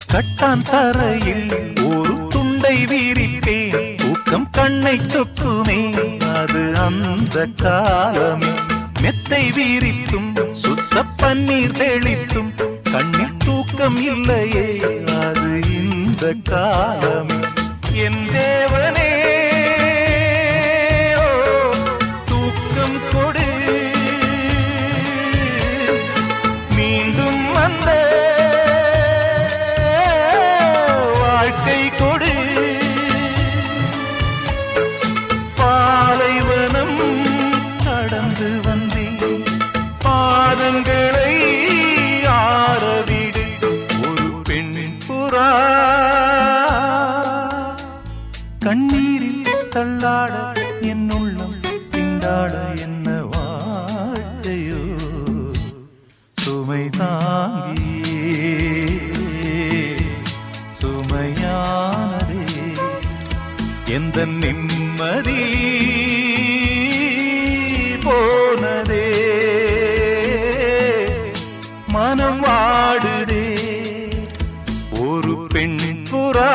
கட்டான் தரையில் ஒரு துண்டை வீரிப்பேன், தூக்கம் கண்ணை சொக்குமே அது அந்த காலமே. மெத்தை வீரித்தும் சுத்த பன்னீர் தெளித்தும் கண்ணில் தூக்கம் இல்லையே அது இந்த காலமே. என் தேவனே தூக்கம் கொடு, மீண்டும் வந்த வாழ்க்கை கொடு. பாலைவனம் கடந்து வந்தேன், பாதங்களை ஆரவிடு. ஒரு பெண்ணின் புறா கண்ணீரில் தள்ளாட என் உள்ளம் திண்டாட என்ன வாழ்க்கையோ சுமை தாங்கியே சுமையானதே எந்த நிம்மதி போனதே. மனம் வாடுதே ஒரு பெண் புறா